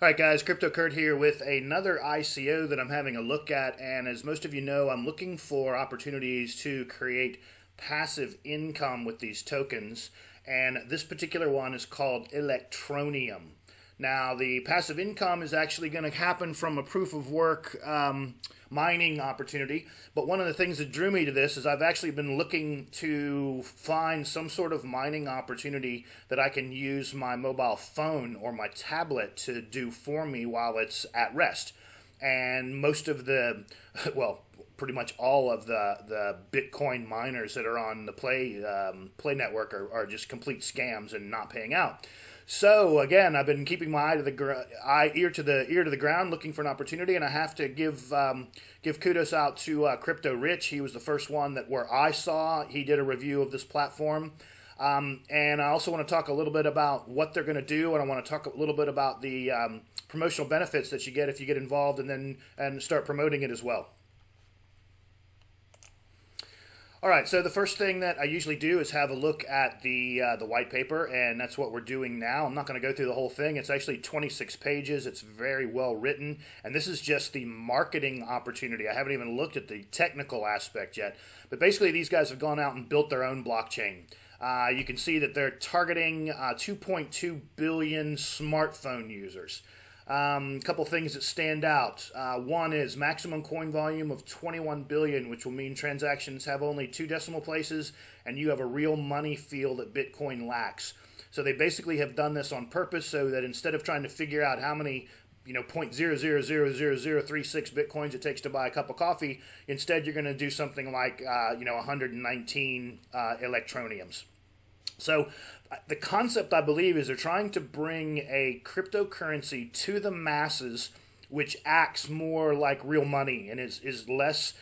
All right, guys, Crypto Kurt here with another ICO that I'm having a look at. And as most of you know, I'm looking for opportunities to create passive income with these tokens. And this particular one is called Electroneum. Now, the passive income is actually going to happen from a proof of work mining opportunity. But one of the things that drew me to this is I've actually been looking to find some sort of mining opportunity that I can use my mobile phone or my tablet to do for me while it's at rest. And most of the, well, pretty much all of the Bitcoin miners that are on the Play network are just complete scams and not paying out. So again, I've been keeping my ear to the ground, looking for an opportunity, and I have to give kudos out to Crypto Rich. He was the first one where I saw he did a review of this platform, and I also want to talk a little bit about what they're going to do, and I want to talk a little bit about the promotional benefits that you get if you get involved, and start promoting it as well. All right, so the first thing that I usually do is have a look at the white paper, and that's what we're doing now. I'm not going to go through the whole thing. It's actually 26 pages. It's very well written, and this is just the marketing opportunity. I haven't even looked at the technical aspect yet, but basically these guys have gone out and built their own blockchain. You can see that they're targeting 2.2 billion smartphone users. A couple things that stand out. One is maximum coin volume of 21 billion, which will mean transactions have only 2 decimal places, and you have a real money feel that Bitcoin lacks. So they basically have done this on purpose so that instead of trying to figure out how many 0.0000036 Bitcoins it takes to buy a cup of coffee, instead you're going to do something like 119 Electroneums. So the concept, I believe, is they're trying to bring a cryptocurrency to the masses which acts more like real money and is less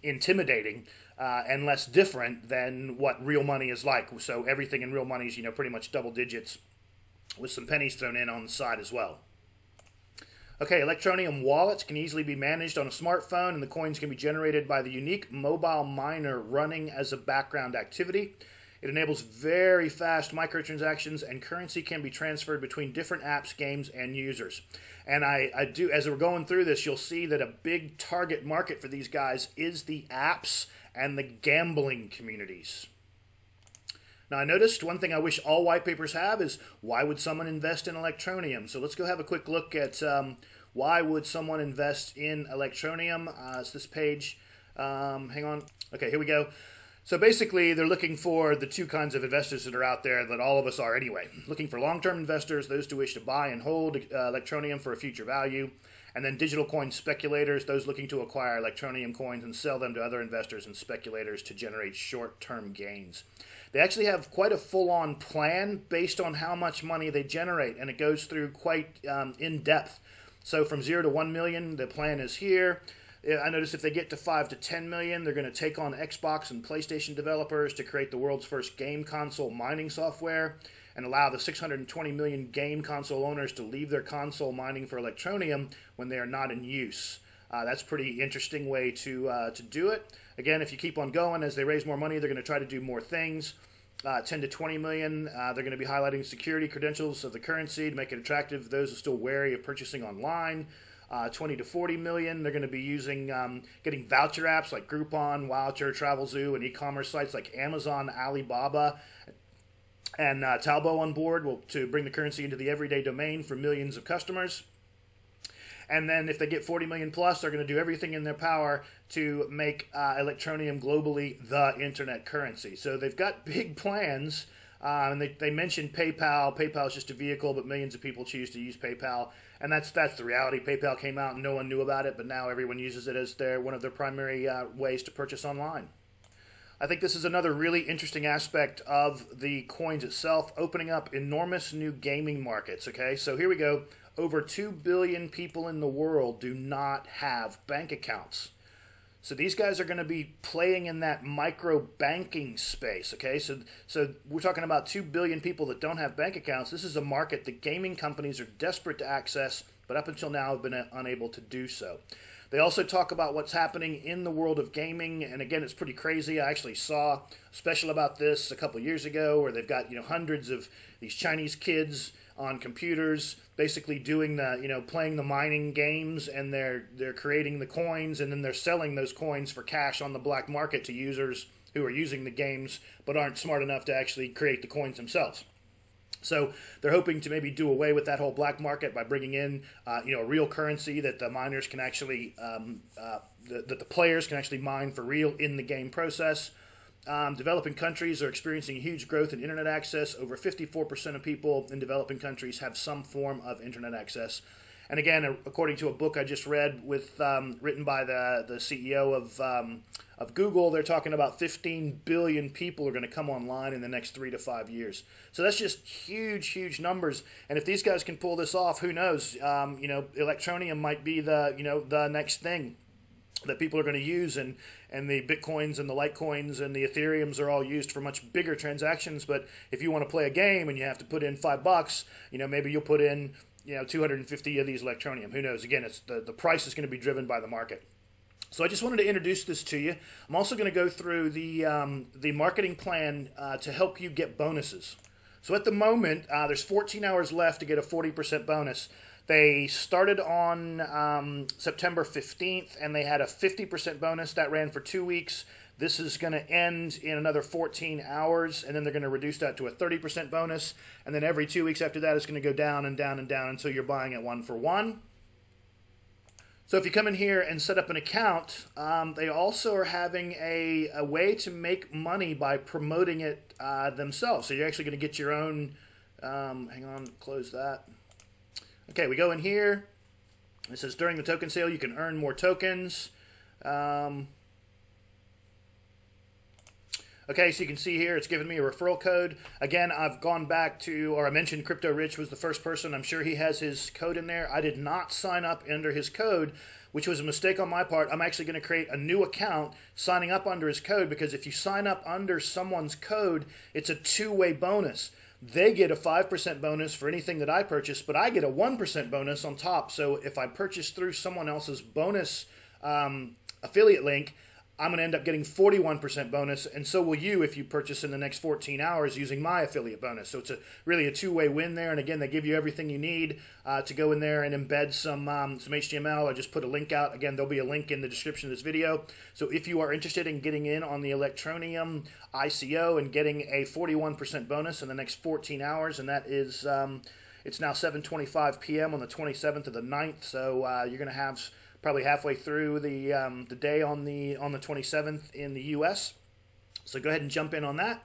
intimidating and less different than what real money is like. So everything in real money is, pretty much double digits with some pennies thrown in on the side as well. Okay, Electroneum wallets can easily be managed on a smartphone, and the coins can be generated by the unique mobile miner running as a background activity. It enables very fast microtransactions, and currency can be transferred between different apps, games, and users. And I do, as we're going through this, you'll see that a big target market for these guys is the apps and the gambling communities. Now, I noticed one thing I wish all white papers have is why would someone invest in Electroneum? So let's go have a quick look at why would someone invest in Electroneum. It's this page. Hang on. Okay, here we go. So basically, they're looking for the 2 kinds of investors that are out there that all of us are anyway. Looking for long-term investors, those who wish to buy and hold Electroneum for a future value. And then digital coin speculators, those looking to acquire Electroneum coins and sell them to other investors and speculators to generate short-term gains. They actually have quite a full-on plan based on how much money they generate, and it goes through quite in-depth. So from 0 to 1 million, the plan is here. I notice if they get to 5 to 10 million, they're going to take on Xbox and PlayStation developers to create the world's first game console mining software and allow the 620 million game console owners to leave their console mining for Electroneum when they are not in use. That's a pretty interesting way to do it. Again, if you keep on going, as they raise more money, they're going to try to do more things. 10 to 20 million, they're going to be highlighting security credentials of the currency to make it attractive to those who are still wary of purchasing online. 20 to 40 million, they're going to be using getting voucher apps like Groupon, Voucher, Travelzoo, and e-commerce sites like Amazon, Alibaba, and Taobao on board to bring the currency into the everyday domain for millions of customers. And then if they get 40 million plus, they're going to do everything in their power to make Electroneum globally the internet currency. So they've got big plans. And they mentioned PayPal. PayPal is just a vehicle, but millions of people choose to use PayPal. And that's the reality. PayPal came out and no one knew about it, but now everyone uses it as one of their primary ways to purchase online. I think this is another really interesting aspect of the coins itself, opening up enormous new gaming markets. Okay, so here we go. Over 2 billion people in the world do not have bank accounts. So these guys are going to be playing in that micro banking space, okay? So we're talking about 2 billion people that don't have bank accounts. This is a market that gaming companies are desperate to access, but up until now have been unable to do so. They also talk about what's happening in the world of gaming, and again, it's pretty crazy. I actually saw a special about this a couple years ago where they've got hundreds of these Chinese kids on computers, basically doing the, you know, playing the mining games, and they're creating the coins, and then they're selling those coins for cash on the black market to users who are using the games but aren't smart enough to actually create the coins themselves. So they're hoping to maybe do away with that whole black market by bringing in, you know, a real currency that the miners can actually, that the players can actually mine for real in the game process. Developing countries are experiencing huge growth in internet access. Over 54% of people in developing countries have some form of internet access. And again, according to a book I just read with written by the CEO of Google, they're talking about 15 billion people are going to come online in the next 3 to 5 years. So that's just huge, huge numbers. And if these guys can pull this off, who knows? You know, Electroneum might be the, you know, the next thing that people are going to use, and the Bitcoins and the Litecoins and the Ethereums are all used for much bigger transactions. But if you want to play a game and you have to put in $5, you know, maybe you'll put in, you know, 250 of these Electroneum. Who knows? Again, it's the price is going to be driven by the market. So I just wanted to introduce this to you. I'm also going to go through the marketing plan to help you get bonuses. So at the moment, there's 14 hours left to get a 40% bonus. They started on September 15th, and they had a 50% bonus that ran for 2 weeks. This is going to end in another 14 hours, and then they're going to reduce that to a 30% bonus. And then every 2 weeks after that, it's going to go down and down and down until you're buying it 1 for 1. So if you come in here and set up an account, they also are having a way to make money by promoting it themselves. So you're actually going to get your own, hang on, close that. Okay, we go in here. It says during the token sale, you can earn more tokens. Okay, so you can see here, it's giving me a referral code. Again, I've gone back to, or I mentioned Crypto Rich was the first person. I'm sure he has his code in there. I did not sign up under his code, which was a mistake on my part. I'm actually going to create a new account signing up under his code, because if you sign up under someone's code, it's a two-way bonus. They get a 5% bonus for anything that I purchase, but I get a 1% bonus on top. So if I purchase through someone else's bonus affiliate link, I'm going to end up getting 41% bonus, and so will you if you purchase in the next 14 hours using my affiliate bonus. So it's really a two-way win there. And again, they give you everything you need to go in there and embed some HTML. I just put a link out. Again, there'll be a link in the description of this video. So if you are interested in getting in on the Electroneum ICO and getting a 41% bonus in the next 14 hours, and that is, it's now 7:25 p.m. on the 27th of the 9th. So you're going to have probably halfway through the day on the 27th in the U.S. So go ahead and jump in on that.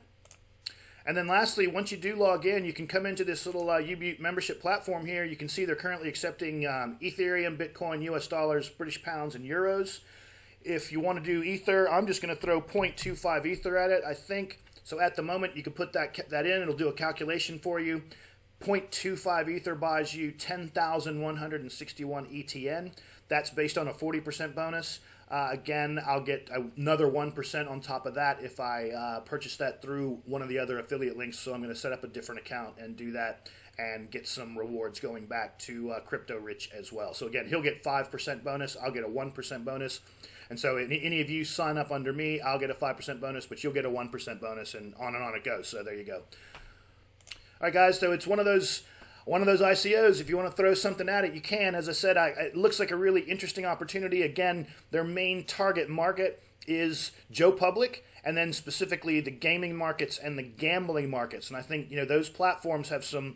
And then lastly, once you do log in, you can come into this little U-Butte membership platform here. You can see they're currently accepting Ethereum, Bitcoin, US dollars, British pounds, and euros. If you want to do Ether, I'm just going to throw 0.25 Ether at it, I think. So at the moment, you can put that in. It'll do a calculation for you. 0.25 Ether buys you 10,161 ETN. That's based on a 40% bonus. Again, I'll get another 1% on top of that if I purchase that through one of the other affiliate links. So I'm going to set up a different account and do that and get some rewards going back to Crypto Rich as well. So again, he'll get 5% bonus. I'll get a 1% bonus. And so any of you sign up under me, I'll get a 5% bonus, but you'll get a 1% bonus, and on it goes. So there you go. All right, guys, so it's one of those ICOs. If you want to throw something at it, you can. As I said, it looks like a really interesting opportunity. Again, their main target market is Joe Public, and then specifically the gaming markets and the gambling markets. And I think, you know, those platforms have some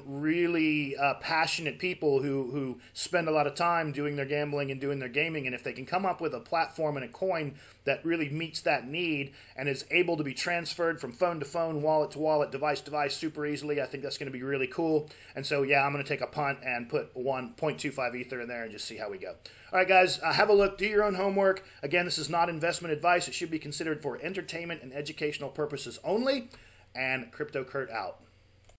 really passionate people who spend a lot of time doing their gambling and doing their gaming. And if they can come up with a platform and a coin that really meets that need and is able to be transferred from phone to phone, wallet to wallet, device to device super easily, I think that's going to be really cool. And so, yeah, I'm going to take a punt and put 1.25 Ether in there and just see how we go. All right, guys, have a look. Do your own homework. Again, this is not investment advice. It should be considered for entertainment and educational purposes only. And Crypto Kurt out.